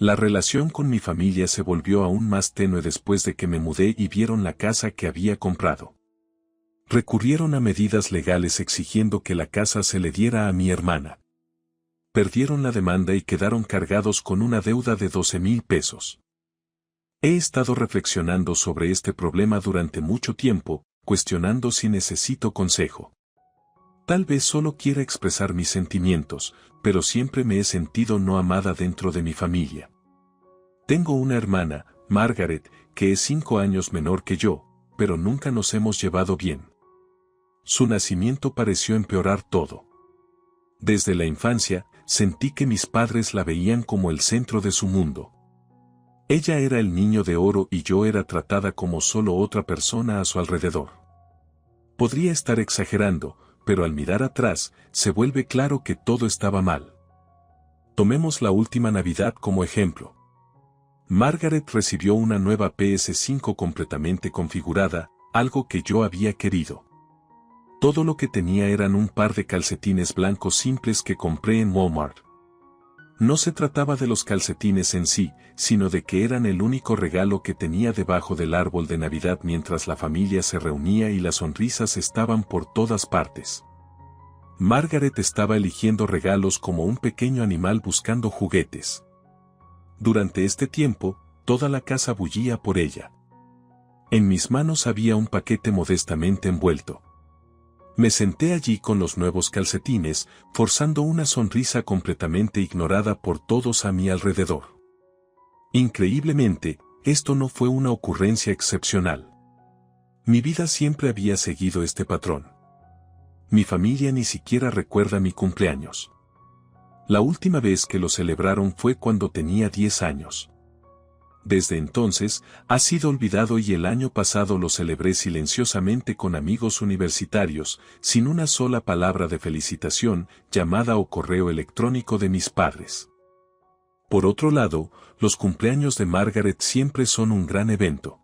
La relación con mi familia se volvió aún más tenue después de que me mudé y vieron la casa que había comprado. Recurrieron a medidas legales exigiendo que la casa se le diera a mi hermana. Perdieron la demanda y quedaron cargados con una deuda de 12,000 pesos. He estado reflexionando sobre este problema durante mucho tiempo, cuestionando si necesito consejo. Tal vez solo quiera expresar mis sentimientos, pero siempre me he sentido no amada dentro de mi familia. Tengo una hermana, Margaret, que es 5 años menor que yo, pero nunca nos hemos llevado bien. Su nacimiento pareció empeorar todo. Desde la infancia, sentí que mis padres la veían como el centro de su mundo. Ella era el niño de oro y yo era tratada como solo otra persona a su alrededor. Podría estar exagerando, pero al mirar atrás, se vuelve claro que todo estaba mal. Tomemos la última Navidad como ejemplo. Margaret recibió una nueva PS5 completamente configurada, algo que yo había querido. Todo lo que tenía eran un par de calcetines blancos simples que compré en Walmart. No se trataba de los calcetines en sí, sino de que eran el único regalo que tenía debajo del árbol de Navidad mientras la familia se reunía y las sonrisas estaban por todas partes. Margaret estaba eligiendo regalos como un pequeño animal buscando juguetes. Durante este tiempo, toda la casa bullía por ella. En mis manos había un paquete modestamente envuelto. Me senté allí con los nuevos calcetines, forzando una sonrisa completamente ignorada por todos a mi alrededor. Increíblemente, esto no fue una ocurrencia excepcional. Mi vida siempre había seguido este patrón. Mi familia ni siquiera recuerda mi cumpleaños. La última vez que lo celebraron fue cuando tenía 10 años. Desde entonces, ha sido olvidado y el año pasado lo celebré silenciosamente con amigos universitarios, sin una sola palabra de felicitación, llamada o correo electrónico de mis padres. Por otro lado, los cumpleaños de Margaret siempre son un gran evento.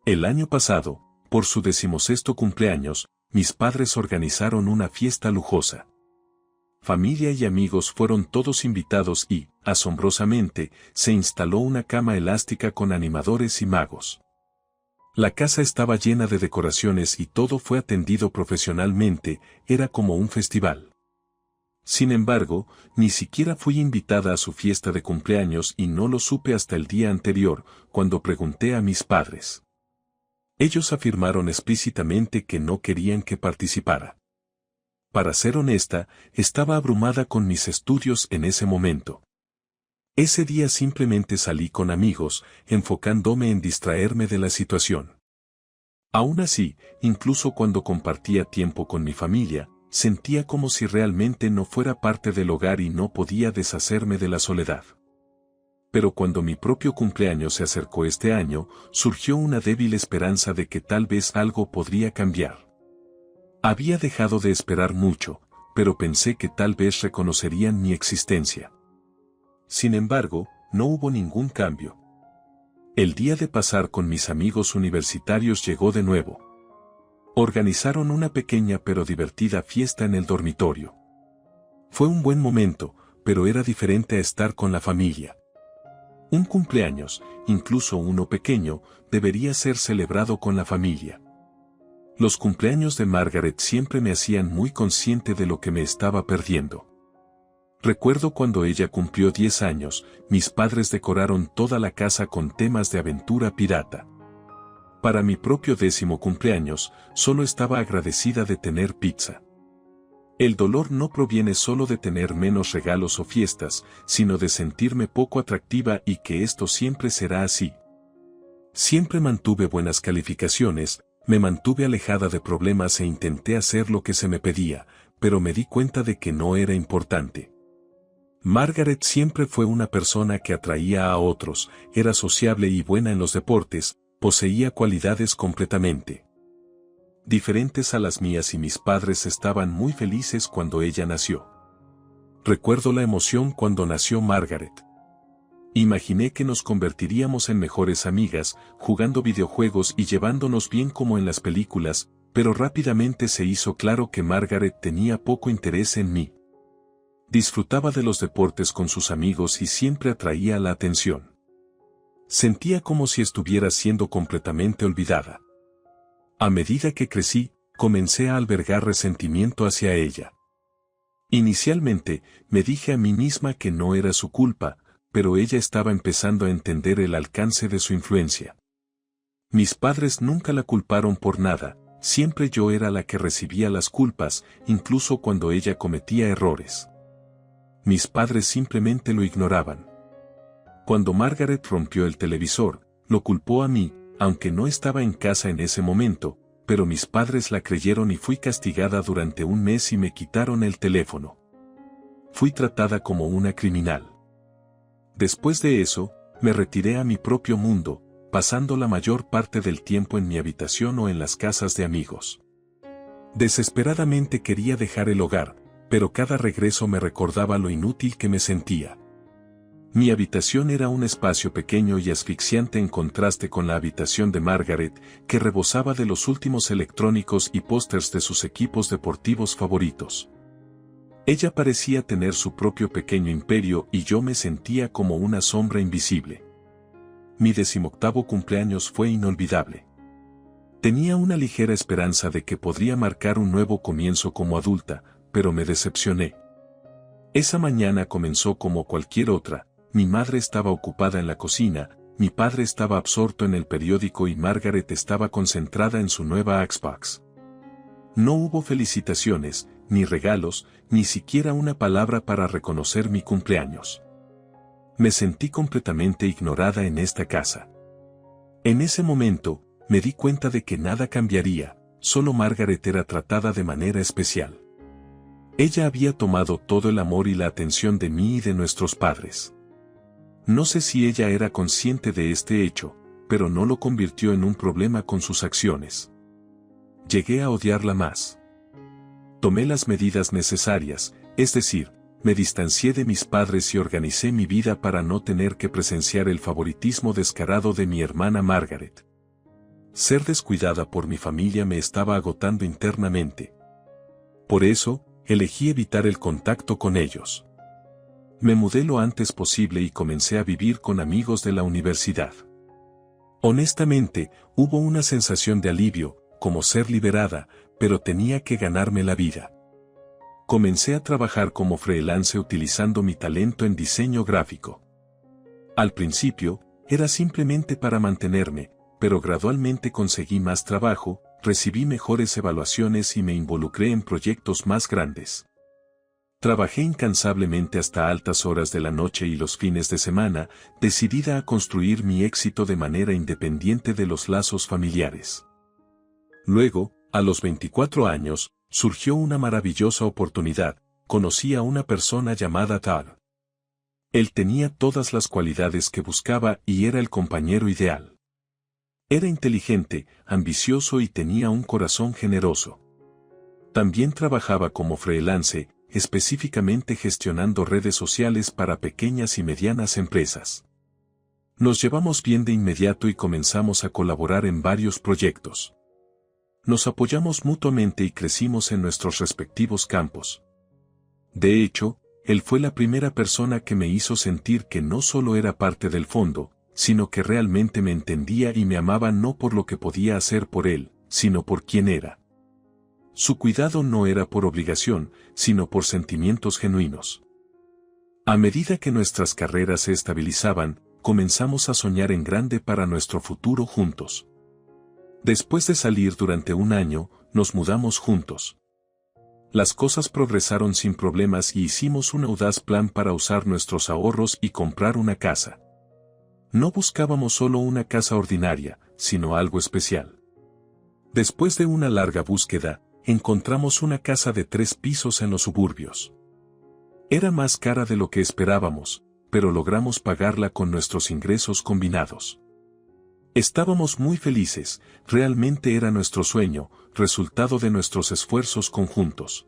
El año pasado, por su 16º cumpleaños, mis padres organizaron una fiesta lujosa. Familia y amigos fueron todos invitados y, asombrosamente, se instaló una cama elástica con animadores y magos. La casa estaba llena de decoraciones y todo fue atendido profesionalmente, era como un festival. Sin embargo, ni siquiera fui invitada a su fiesta de cumpleaños y no lo supe hasta el día anterior, cuando pregunté a mis padres. Ellos afirmaron explícitamente que no querían que participara. Para ser honesta, estaba abrumada con mis estudios en ese momento. Ese día simplemente salí con amigos, enfocándome en distraerme de la situación. Aún así, incluso cuando compartía tiempo con mi familia, sentía como si realmente no fuera parte del hogar y no podía deshacerme de la soledad. Pero cuando mi propio cumpleaños se acercó este año, surgió una débil esperanza de que tal vez algo podría cambiar. Había dejado de esperar mucho, pero pensé que tal vez reconocerían mi existencia. Sin embargo, no hubo ningún cambio. El día de pasar con mis amigos universitarios llegó de nuevo. Organizaron una pequeña pero divertida fiesta en el dormitorio. Fue un buen momento, pero era diferente a estar con la familia. Un cumpleaños, incluso uno pequeño, debería ser celebrado con la familia. Los cumpleaños de Margaret siempre me hacían muy consciente de lo que me estaba perdiendo. Recuerdo cuando ella cumplió 10 años, mis padres decoraron toda la casa con temas de aventura pirata. Para mi propio 10º cumpleaños, solo estaba agradecida de tener pizza. El dolor no proviene solo de tener menos regalos o fiestas, sino de sentirme poco atractiva y que esto siempre será así. Siempre mantuve buenas calificaciones, me mantuve alejada de problemas e intenté hacer lo que se me pedía, pero me di cuenta de que no era importante. Margaret siempre fue una persona que atraía a otros, era sociable y buena en los deportes, poseía cualidades completamente diferentes a las mías y mis padres estaban muy felices cuando ella nació. Recuerdo la emoción cuando nació Margaret. Imaginé que nos convertiríamos en mejores amigas, jugando videojuegos y llevándonos bien como en las películas, pero rápidamente se hizo claro que Margaret tenía poco interés en mí. Disfrutaba de los deportes con sus amigos y siempre atraía la atención. Sentía como si estuviera siendo completamente olvidada. A medida que crecí, comencé a albergar resentimiento hacia ella. Inicialmente, me dije a mí misma que no era su culpa, pero ella estaba empezando a entender el alcance de su influencia. Mis padres nunca la culparon por nada, siempre yo era la que recibía las culpas, incluso cuando ella cometía errores. Mis padres simplemente lo ignoraban. Cuando Margaret rompió el televisor, lo culpó a mí, aunque no estaba en casa en ese momento, pero mis padres la creyeron y fui castigada durante un mes y me quitaron el teléfono. Fui tratada como una criminal. Después de eso, me retiré a mi propio mundo, pasando la mayor parte del tiempo en mi habitación o en las casas de amigos. Desesperadamente quería dejar el hogar, pero cada regreso me recordaba lo inútil que me sentía. Mi habitación era un espacio pequeño y asfixiante en contraste con la habitación de Margaret, que rebosaba de los últimos electrónicos y pósters de sus equipos deportivos favoritos. Ella parecía tener su propio pequeño imperio y yo me sentía como una sombra invisible. Mi 18º cumpleaños fue inolvidable. Tenía una ligera esperanza de que podría marcar un nuevo comienzo como adulta, pero me decepcioné. Esa mañana comenzó como cualquier otra. Mi madre estaba ocupada en la cocina, mi padre estaba absorto en el periódico y Margaret estaba concentrada en su nueva Xbox. No hubo felicitaciones, ni regalos, ni siquiera una palabra para reconocer mi cumpleaños. Me sentí completamente ignorada en esta casa. En ese momento, me di cuenta de que nada cambiaría, solo Margaret era tratada de manera especial. Ella había tomado todo el amor y la atención de mí y de nuestros padres. No sé si ella era consciente de este hecho, pero no lo convirtió en un problema con sus acciones. Llegué a odiarla más. Tomé las medidas necesarias, es decir, me distancié de mis padres y organicé mi vida para no tener que presenciar el favoritismo descarado de mi hermana Margaret. Ser descuidada por mi familia me estaba agotando internamente. Por eso, elegí evitar el contacto con ellos. Me mudé lo antes posible y comencé a vivir con amigos de la universidad. Honestamente, hubo una sensación de alivio, como ser liberada, pero tenía que ganarme la vida. Comencé a trabajar como freelance utilizando mi talento en diseño gráfico. Al principio, era simplemente para mantenerme, pero gradualmente conseguí más trabajo, recibí mejores evaluaciones y me involucré en proyectos más grandes. Trabajé incansablemente hasta altas horas de la noche y los fines de semana, decidida a construir mi éxito de manera independiente de los lazos familiares. Luego, a los 24 años, surgió una maravillosa oportunidad. Conocí a una persona llamada Tal. Él tenía todas las cualidades que buscaba y era el compañero ideal. Era inteligente, ambicioso y tenía un corazón generoso. También trabajaba como freelance, específicamente gestionando redes sociales para pequeñas y medianas empresas. Nos llevamos bien de inmediato y comenzamos a colaborar en varios proyectos. Nos apoyamos mutuamente y crecimos en nuestros respectivos campos. De hecho, él fue la primera persona que me hizo sentir que no solo era parte del fondo, sino que realmente me entendía y me amaba no por lo que podía hacer por él, sino por quien era. Su cuidado no era por obligación, sino por sentimientos genuinos. A medida que nuestras carreras se estabilizaban, comenzamos a soñar en grande para nuestro futuro juntos. Después de salir durante un año, nos mudamos juntos. Las cosas progresaron sin problemas y hicimos un audaz plan para usar nuestros ahorros y comprar una casa. No buscábamos solo una casa ordinaria, sino algo especial. Después de una larga búsqueda, encontramos una casa de 3 pisos en los suburbios. Era más cara de lo que esperábamos, pero logramos pagarla con nuestros ingresos combinados. Estábamos muy felices, realmente era nuestro sueño, resultado de nuestros esfuerzos conjuntos.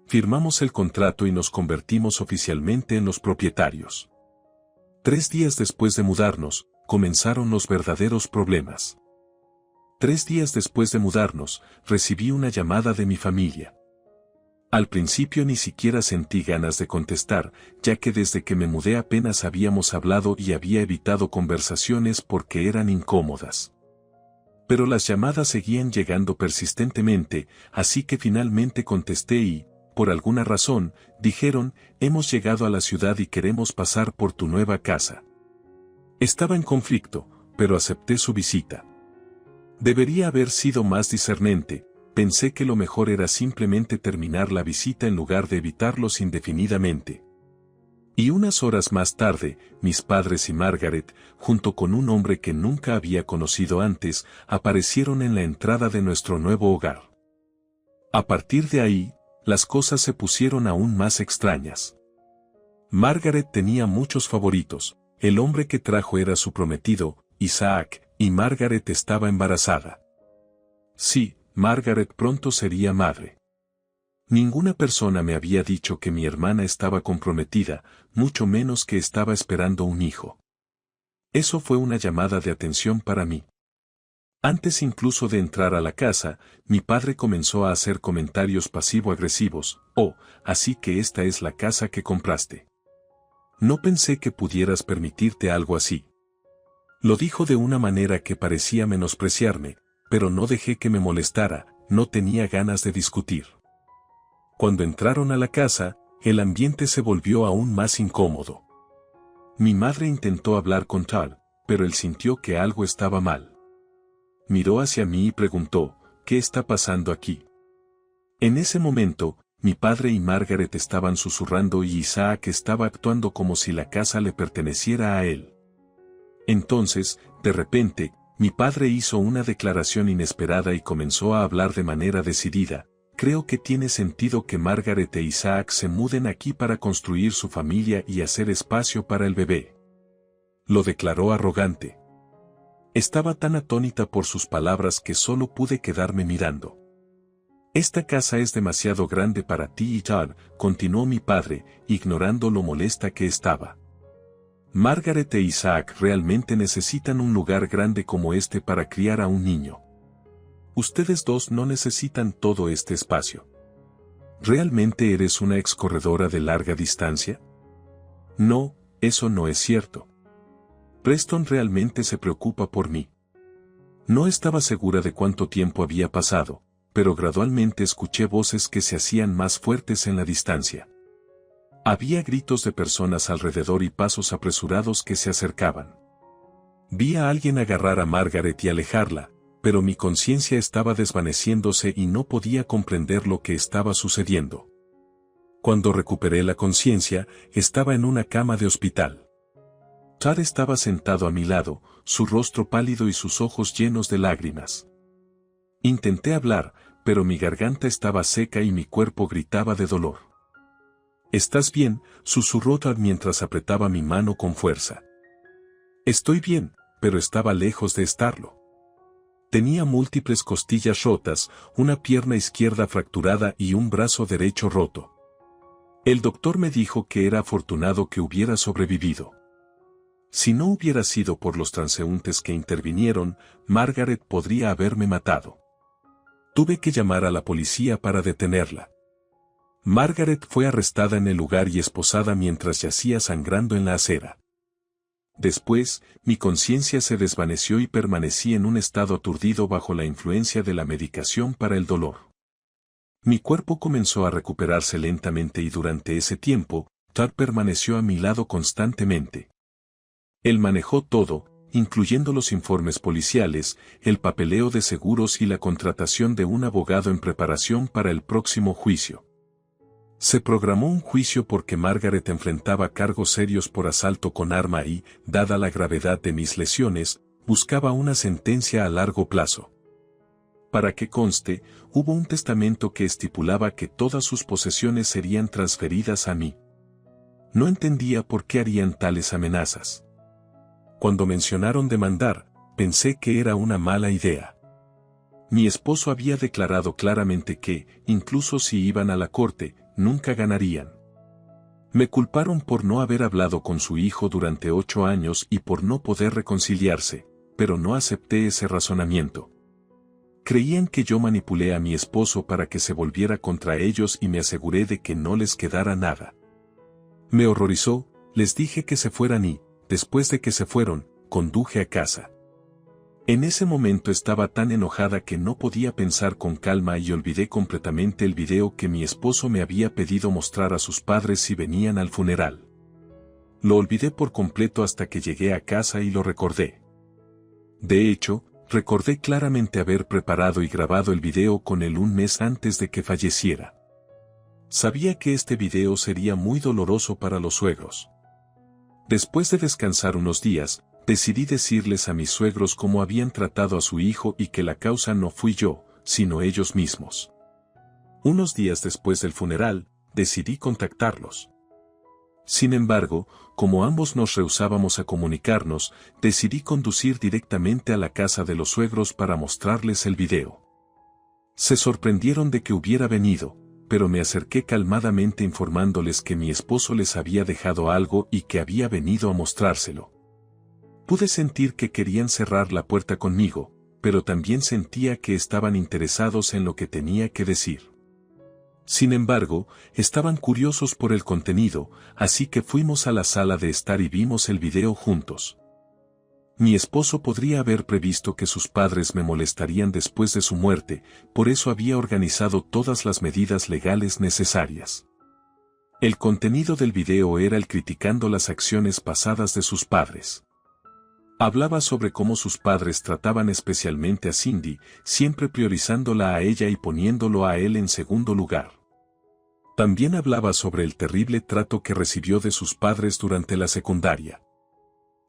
Firmamos el contrato y nos convertimos oficialmente en los propietarios. 3 días después de mudarnos, comenzaron los verdaderos problemas. 3 días después de mudarnos, recibí una llamada de mi familia. Al principio ni siquiera sentí ganas de contestar, ya que desde que me mudé apenas habíamos hablado y había evitado conversaciones porque eran incómodas. Pero las llamadas seguían llegando persistentemente, así que finalmente contesté y, por alguna razón, dijeron, hemos llegado a la ciudad y queremos pasar por tu nueva casa. Estaba en conflicto, pero acepté su visita. Debería haber sido más discernente. Pensé que lo mejor era simplemente terminar la visita en lugar de evitarlos indefinidamente. Y unas horas más tarde, mis padres y Margaret, junto con un hombre que nunca había conocido antes, aparecieron en la entrada de nuestro nuevo hogar. A partir de ahí, las cosas se pusieron aún más extrañas. Margaret tenía muchos favoritos. El hombre que trajo era su prometido, Isaac, y Margaret estaba embarazada. Sí, Margaret pronto sería madre. Ninguna persona me había dicho que mi hermana estaba comprometida, mucho menos que estaba esperando un hijo. Eso fue una llamada de atención para mí. Antes incluso de entrar a la casa, mi padre comenzó a hacer comentarios pasivo-agresivos. Oh, así que esta es la casa que compraste. No pensé que pudieras permitirte algo así. Lo dijo de una manera que parecía menospreciarme, pero no dejé que me molestara, no tenía ganas de discutir. Cuando entraron a la casa, el ambiente se volvió aún más incómodo. Mi madre intentó hablar con Todd, pero él sintió que algo estaba mal. Miró hacia mí y preguntó, ¿qué está pasando aquí? En ese momento, mi padre y Margaret estaban susurrando y Isaac estaba actuando como si la casa le perteneciera a él. Entonces, de repente, mi padre hizo una declaración inesperada y comenzó a hablar de manera decidida. Creo que tiene sentido que Margaret e Isaac se muden aquí para construir su familia y hacer espacio para el bebé. Lo declaró arrogante. Estaba tan atónita por sus palabras que solo pude quedarme mirando. Esta casa es demasiado grande para ti y Todd, continuó mi padre, ignorando lo molesta que estaba. Margaret e Isaac realmente necesitan un lugar grande como este para criar a un niño. Ustedes dos no necesitan todo este espacio. ¿Realmente eres una excorredora de larga distancia? No, eso no es cierto. Preston realmente se preocupa por mí. No estaba segura de cuánto tiempo había pasado, pero gradualmente escuché voces que se hacían más fuertes en la distancia. Había gritos de personas alrededor y pasos apresurados que se acercaban. Vi a alguien agarrar a Margaret y alejarla, pero mi conciencia estaba desvaneciéndose y no podía comprender lo que estaba sucediendo. Cuando recuperé la conciencia, estaba en una cama de hospital. Todd estaba sentado a mi lado, su rostro pálido y sus ojos llenos de lágrimas. Intenté hablar, pero mi garganta estaba seca y mi cuerpo gritaba de dolor. ¿Estás bien?, susurró Todd mientras apretaba mi mano con fuerza. Estoy bien, pero estaba lejos de estarlo. Tenía múltiples costillas rotas, una pierna izquierda fracturada y un brazo derecho roto. El doctor me dijo que era afortunado que hubiera sobrevivido. Si no hubiera sido por los transeúntes que intervinieron, Margaret podría haberme matado. Tuve que llamar a la policía para detenerla. Margaret fue arrestada en el lugar y esposada mientras yacía sangrando en la acera. Después, mi conciencia se desvaneció y permanecí en un estado aturdido bajo la influencia de la medicación para el dolor. Mi cuerpo comenzó a recuperarse lentamente y durante ese tiempo, Todd permaneció a mi lado constantemente. Él manejó todo, incluyendo los informes policiales, el papeleo de seguros y la contratación de un abogado en preparación para el próximo juicio. Se programó un juicio porque Margaret enfrentaba cargos serios por asalto con arma y, dada la gravedad de mis lesiones, buscaba una sentencia a largo plazo. Para que conste, hubo un testamento que estipulaba que todas sus posesiones serían transferidas a mí. No entendía por qué harían tales amenazas. Cuando mencionaron demandar, pensé que era una mala idea. Mi esposo había declarado claramente que, incluso si iban a la corte, nunca ganarían. Me culparon por no haber hablado con su hijo durante 8 años y por no poder reconciliarse, pero no acepté ese razonamiento. Creían que yo manipulé a mi esposo para que se volviera contra ellos y me aseguré de que no les quedara nada. Me horrorizó, les dije que se fueran y, después de que se fueron, conduje a casa. En ese momento estaba tan enojada que no podía pensar con calma y olvidé completamente el video que mi esposo me había pedido mostrar a sus padres si venían al funeral. Lo olvidé por completo hasta que llegué a casa y lo recordé. De hecho, recordé claramente haber preparado y grabado el video con él un mes antes de que falleciera. Sabía que este video sería muy doloroso para los suegros. Después de descansar unos días, decidí decirles a mis suegros cómo habían tratado a su hijo y que la causa no fui yo, sino ellos mismos. Unos días después del funeral, decidí contactarlos. Sin embargo, como ambos nos rehusábamos a comunicarnos, decidí conducir directamente a la casa de los suegros para mostrarles el video. Se sorprendieron de que hubiera venido, pero me acerqué calmadamente informándoles que mi esposo les había dejado algo y que había venido a mostrárselo. Pude sentir que querían cerrar la puerta conmigo, pero también sentía que estaban interesados en lo que tenía que decir. Sin embargo, estaban curiosos por el contenido, así que fuimos a la sala de estar y vimos el video juntos. Mi esposo podría haber previsto que sus padres me molestarían después de su muerte, por eso había organizado todas las medidas legales necesarias. El contenido del video era el criticando las acciones pasadas de sus padres. Hablaba sobre cómo sus padres trataban especialmente a Cindy, siempre priorizándola a ella y poniéndolo a él en segundo lugar. También hablaba sobre el terrible trato que recibió de sus padres durante la secundaria.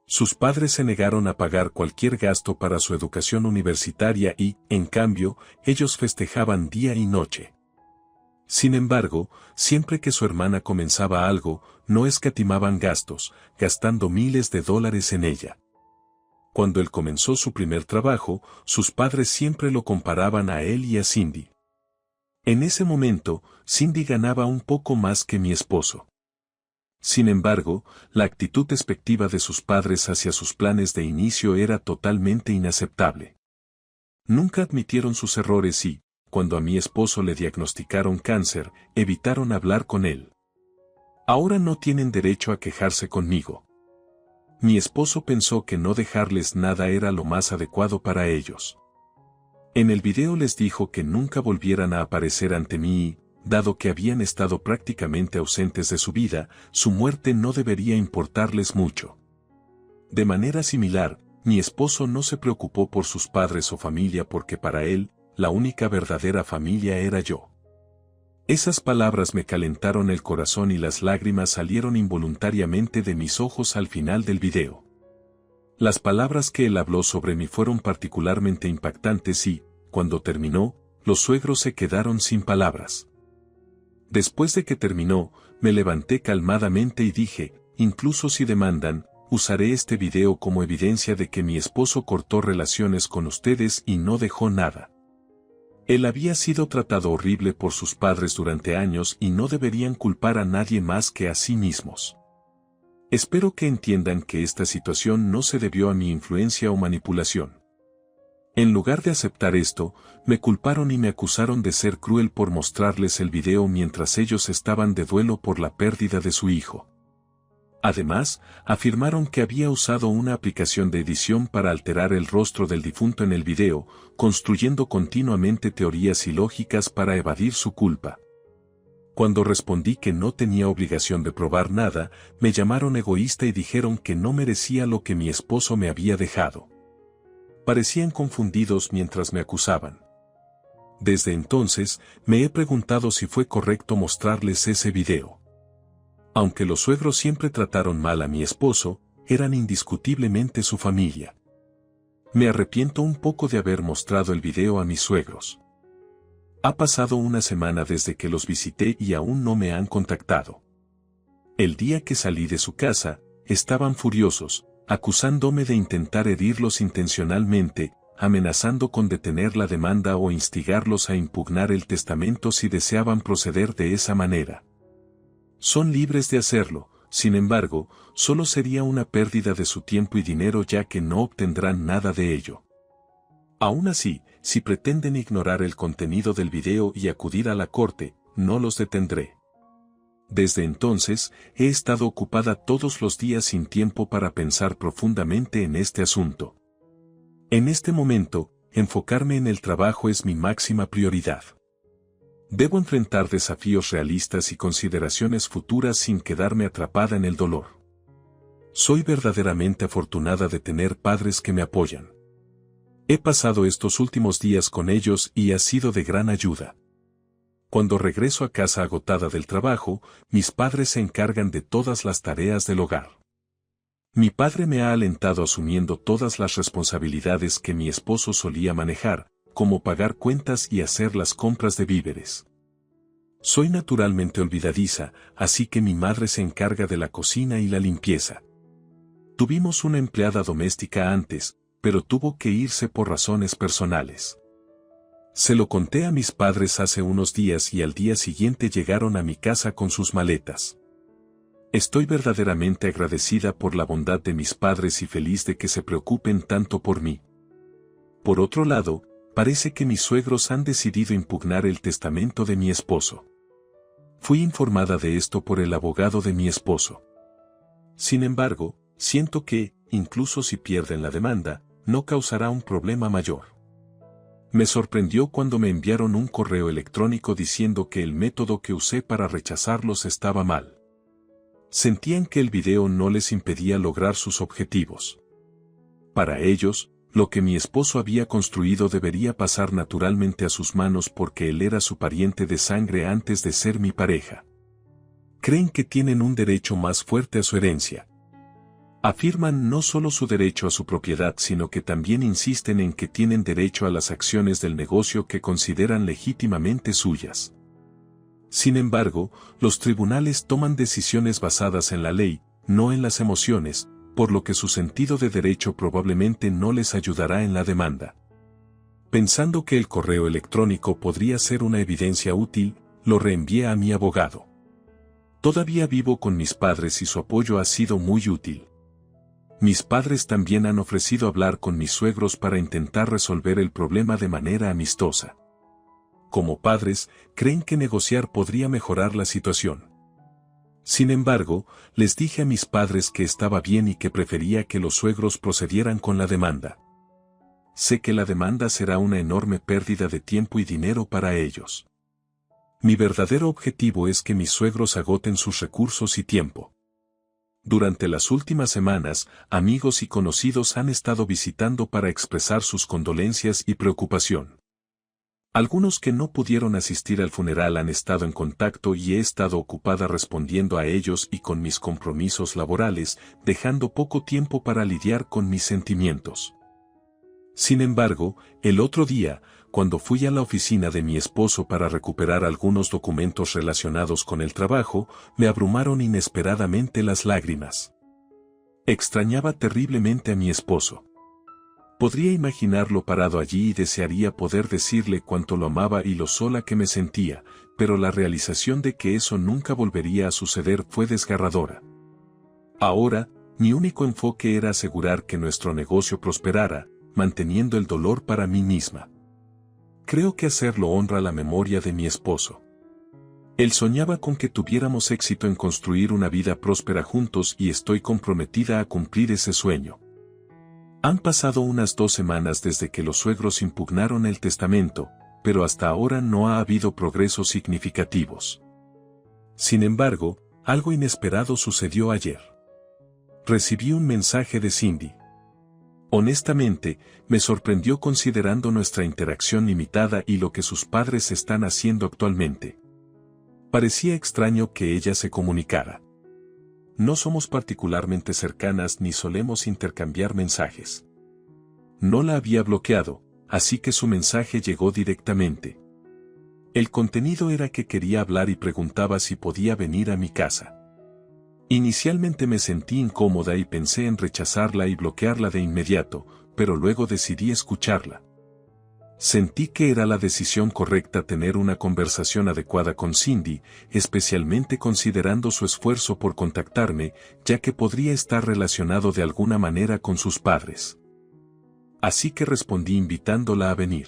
Sus padres se negaron a pagar cualquier gasto para su educación universitaria y, en cambio, ellos festejaban día y noche. Sin embargo, siempre que su hermana comenzaba algo, no escatimaban gastos, gastando miles de dólares en ella. Cuando él comenzó su primer trabajo, sus padres siempre lo comparaban a él y a Cindy. En ese momento, Cindy ganaba un poco más que mi esposo. Sin embargo, la actitud despectiva de sus padres hacia sus planes de inicio era totalmente inaceptable. Nunca admitieron sus errores y, cuando a mi esposo le diagnosticaron cáncer, evitaron hablar con él. Ahora no tienen derecho a quejarse conmigo. Mi esposo pensó que no dejarles nada era lo más adecuado para ellos. En el video les dijo que nunca volvieran a aparecer ante mí y, dado que habían estado prácticamente ausentes de su vida, su muerte no debería importarles mucho. De manera similar, mi esposo no se preocupó por sus padres o familia porque para él, la única verdadera familia era yo. Esas palabras me calentaron el corazón y las lágrimas salieron involuntariamente de mis ojos al final del video. Las palabras que él habló sobre mí fueron particularmente impactantes y, cuando terminó, los suegros se quedaron sin palabras. Después de que terminó, me levanté calmadamente y dije, incluso si demandan, usaré este video como evidencia de que mi esposo cortó relaciones con ustedes y no dejó nada. Él había sido tratado horrible por sus padres durante años y no deberían culpar a nadie más que a sí mismos. Espero que entiendan que esta situación no se debió a mi influencia o manipulación. En lugar de aceptar esto, me culparon y me acusaron de ser cruel por mostrarles el video mientras ellos estaban de duelo por la pérdida de su hijo. Además, afirmaron que había usado una aplicación de edición para alterar el rostro del difunto en el video, construyendo continuamente teorías ilógicas para evadir su culpa. Cuando respondí que no tenía obligación de probar nada, me llamaron egoísta y dijeron que no merecía lo que mi esposo me había dejado. Parecían confundidos mientras me acusaban. Desde entonces, me he preguntado si fue correcto mostrarles ese video. Aunque los suegros siempre trataron mal a mi esposo, eran indiscutiblemente su familia. Me arrepiento un poco de haber mostrado el video a mis suegros. Ha pasado una semana desde que los visité y aún no me han contactado. El día que salí de su casa, estaban furiosos, acusándome de intentar herirlos intencionalmente, amenazando con detener la demanda o instigarlos a impugnar el testamento si deseaban proceder de esa manera. Son libres de hacerlo, sin embargo, solo sería una pérdida de su tiempo y dinero ya que no obtendrán nada de ello. Aún así, si pretenden ignorar el contenido del video y acudir a la corte, no los detendré. Desde entonces, he estado ocupada todos los días sin tiempo para pensar profundamente en este asunto. En este momento, enfocarme en el trabajo es mi máxima prioridad. Debo enfrentar desafíos realistas y consideraciones futuras sin quedarme atrapada en el dolor. Soy verdaderamente afortunada de tener padres que me apoyan. He pasado estos últimos días con ellos y ha sido de gran ayuda. Cuando regreso a casa agotada del trabajo, mis padres se encargan de todas las tareas del hogar. Mi padre me ha alentado asumiendo todas las responsabilidades que mi esposo solía manejar, como pagar cuentas y hacer las compras de víveres. Soy naturalmente olvidadiza, así que mi madre se encarga de la cocina y la limpieza. Tuvimos una empleada doméstica antes, pero tuvo que irse por razones personales. Se lo conté a mis padres hace unos días y al día siguiente llegaron a mi casa con sus maletas. Estoy verdaderamente agradecida por la bondad de mis padres y feliz de que se preocupen tanto por mí. Por otro lado, parece que mis suegros han decidido impugnar el testamento de mi esposo. Fui informada de esto por el abogado de mi esposo. Sin embargo, siento que, incluso si pierden la demanda, no causará un problema mayor. Me sorprendió cuando me enviaron un correo electrónico diciendo que el método que usé para rechazarlos estaba mal. Sentían que el video no les impedía lograr sus objetivos. Para ellos, lo que mi esposo había construido debería pasar naturalmente a sus manos porque él era su pariente de sangre antes de ser mi pareja. Creen que tienen un derecho más fuerte a su herencia. Afirman no solo su derecho a su propiedad sino que también insisten en que tienen derecho a las acciones del negocio que consideran legítimamente suyas. Sin embargo, los tribunales toman decisiones basadas en la ley, no en las emociones, por lo que su sentido de derecho probablemente no les ayudará en la demanda. Pensando que el correo electrónico podría ser una evidencia útil, lo reenvié a mi abogado. Todavía vivo con mis padres y su apoyo ha sido muy útil. Mis padres también han ofrecido hablar con mis suegros para intentar resolver el problema de manera amistosa. Como padres, creen que negociar podría mejorar la situación. Sin embargo, les dije a mis padres que estaba bien y que prefería que los suegros procedieran con la demanda. Sé que la demanda será una enorme pérdida de tiempo y dinero para ellos. Mi verdadero objetivo es que mis suegros agoten sus recursos y tiempo. Durante las últimas semanas, amigos y conocidos han estado visitando para expresar sus condolencias y preocupación. Algunos que no pudieron asistir al funeral han estado en contacto y he estado ocupada respondiendo a ellos y con mis compromisos laborales, dejando poco tiempo para lidiar con mis sentimientos. Sin embargo, el otro día, cuando fui a la oficina de mi esposo para recuperar algunos documentos relacionados con el trabajo, me abrumaron inesperadamente las lágrimas. Extrañaba terriblemente a mi esposo. Podría imaginarlo parado allí y desearía poder decirle cuánto lo amaba y lo sola que me sentía, pero la realización de que eso nunca volvería a suceder fue desgarradora. Ahora, mi único enfoque era asegurar que nuestro negocio prosperara, manteniendo el dolor para mí misma. Creo que hacerlo honra la memoria de mi esposo. Él soñaba con que tuviéramos éxito en construir una vida próspera juntos y estoy comprometida a cumplir ese sueño. Han pasado unas 2 semanas desde que los suegros impugnaron el testamento, pero hasta ahora no ha habido progresos significativos. Sin embargo, algo inesperado sucedió ayer. Recibí un mensaje de Cindy. Honestamente, me sorprendió considerando nuestra interacción limitada y lo que sus padres están haciendo actualmente. Parecía extraño que ella se comunicara. No somos particularmente cercanas ni solemos intercambiar mensajes. No la había bloqueado, así que su mensaje llegó directamente. El contenido era que quería hablar y preguntaba si podía venir a mi casa. Inicialmente me sentí incómoda y pensé en rechazarla y bloquearla de inmediato, pero luego decidí escucharla. Sentí que era la decisión correcta tener una conversación adecuada con Cindy, especialmente considerando su esfuerzo por contactarme, ya que podría estar relacionado de alguna manera con sus padres. Así que respondí invitándola a venir.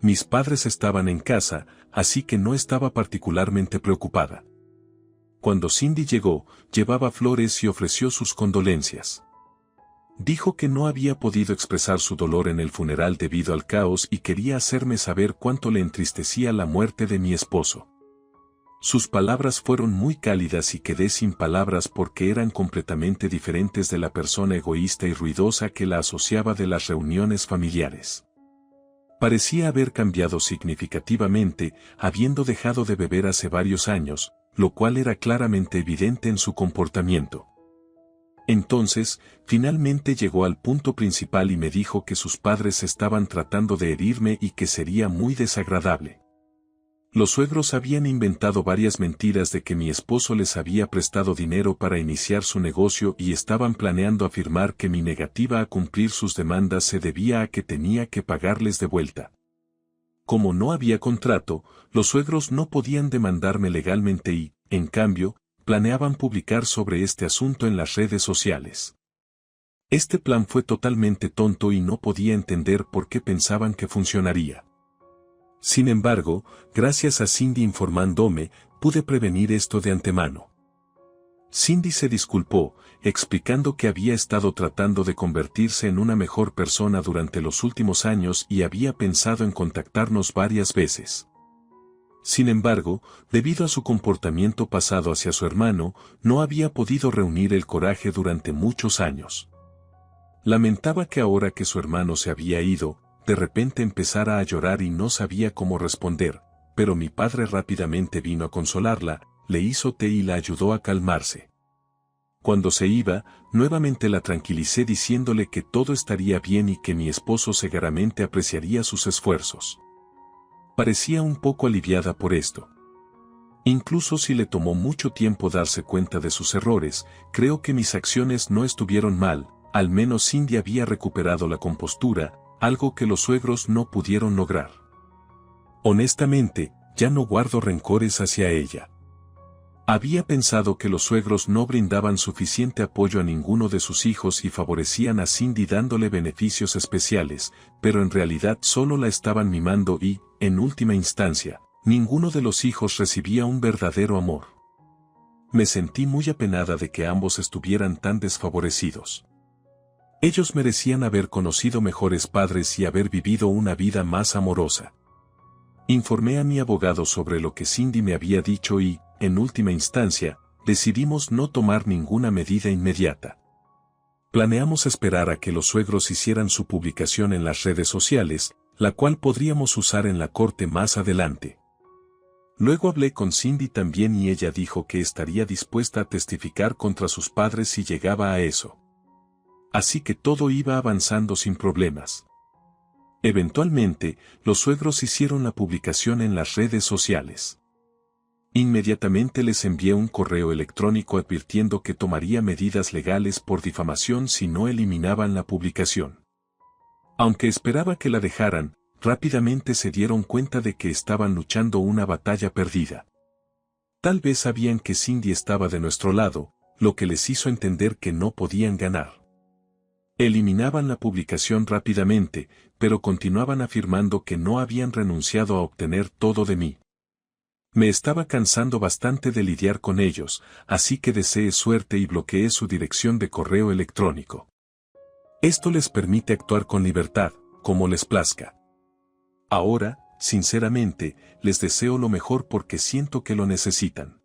mis padres estaban en casa, así que no estaba particularmente preocupada. Cuando Cindy llegó, llevaba flores y ofreció sus condolencias. Dijo que no había podido expresar su dolor en el funeral debido al caos y quería hacerme saber cuánto le entristecía la muerte de mi esposo. Sus palabras fueron muy cálidas y quedé sin palabras porque eran completamente diferentes de la persona egoísta y ruidosa que la asociaba de las reuniones familiares. Parecía haber cambiado significativamente, habiendo dejado de beber hace varios años, lo cual era claramente evidente en su comportamiento. Entonces, finalmente llegó al punto principal y me dijo que sus padres estaban tratando de herirme y que sería muy desagradable. Los suegros habían inventado varias mentiras de que mi esposo les había prestado dinero para iniciar su negocio y estaban planeando afirmar que mi negativa a cumplir sus demandas se debía a que tenía que pagarles de vuelta. Como no había contrato, los suegros no podían demandarme legalmente y, en cambio, planeaban publicar sobre este asunto en las redes sociales. Este plan fue totalmente tonto y no podía entender por qué pensaban que funcionaría. Sin embargo, gracias a Cindy informándome, pude prevenir esto de antemano. Cindy se disculpó, explicando que había estado tratando de convertirse en una mejor persona durante los últimos años y había pensado en contactarnos varias veces. Sin embargo, debido a su comportamiento pasado hacia su hermano, no había podido reunir el coraje durante muchos años. Lamentaba que ahora que su hermano se había ido, de repente empezara a llorar y no sabía cómo responder, pero mi padre rápidamente vino a consolarla, le hizo té y la ayudó a calmarse. Cuando se iba, nuevamente la tranquilicé diciéndole que todo estaría bien y que mi esposo seguramente apreciaría sus esfuerzos. Parecía un poco aliviada por esto. Incluso si le tomó mucho tiempo darse cuenta de sus errores, creo que mis acciones no estuvieron mal, al menos Cindy había recuperado la compostura, algo que los suegros no pudieron lograr. Honestamente, ya no guardo rencores hacia ella. Había pensado que los suegros no brindaban suficiente apoyo a ninguno de sus hijos y favorecían a Cindy dándole beneficios especiales, pero en realidad solo la estaban mimando y, en última instancia, ninguno de los hijos recibía un verdadero amor. Me sentí muy apenada de que ambos estuvieran tan desfavorecidos. Ellos merecían haber conocido mejores padres y haber vivido una vida más amorosa. Informé a mi abogado sobre lo que Cindy me había dicho y, en última instancia, decidimos no tomar ninguna medida inmediata. Planeamos esperar a que los suegros hicieran su publicación en las redes sociales, la cual podríamos usar en la corte más adelante. Luego hablé con Cindy también y ella dijo que estaría dispuesta a testificar contra sus padres si llegaba a eso. Así que todo iba avanzando sin problemas. Eventualmente, los suegros hicieron la publicación en las redes sociales. Inmediatamente les envié un correo electrónico advirtiendo que tomaría medidas legales por difamación si no eliminaban la publicación. Aunque esperaba que la dejaran, rápidamente se dieron cuenta de que estaban luchando una batalla perdida. Tal vez sabían que Cindy estaba de nuestro lado, lo que les hizo entender que no podían ganar. Eliminaban la publicación rápidamente, pero continuaban afirmando que no habían renunciado a obtener todo de mí. Me estaba cansando bastante de lidiar con ellos, así que deseé suerte y bloqueé su dirección de correo electrónico. Esto les permite actuar con libertad, como les plazca. Ahora, sinceramente, les deseo lo mejor porque siento que lo necesitan.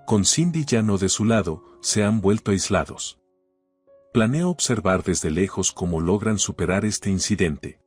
Con Cindy ya no de su lado, se han vuelto aislados. Planeo observar desde lejos cómo logran superar este incidente.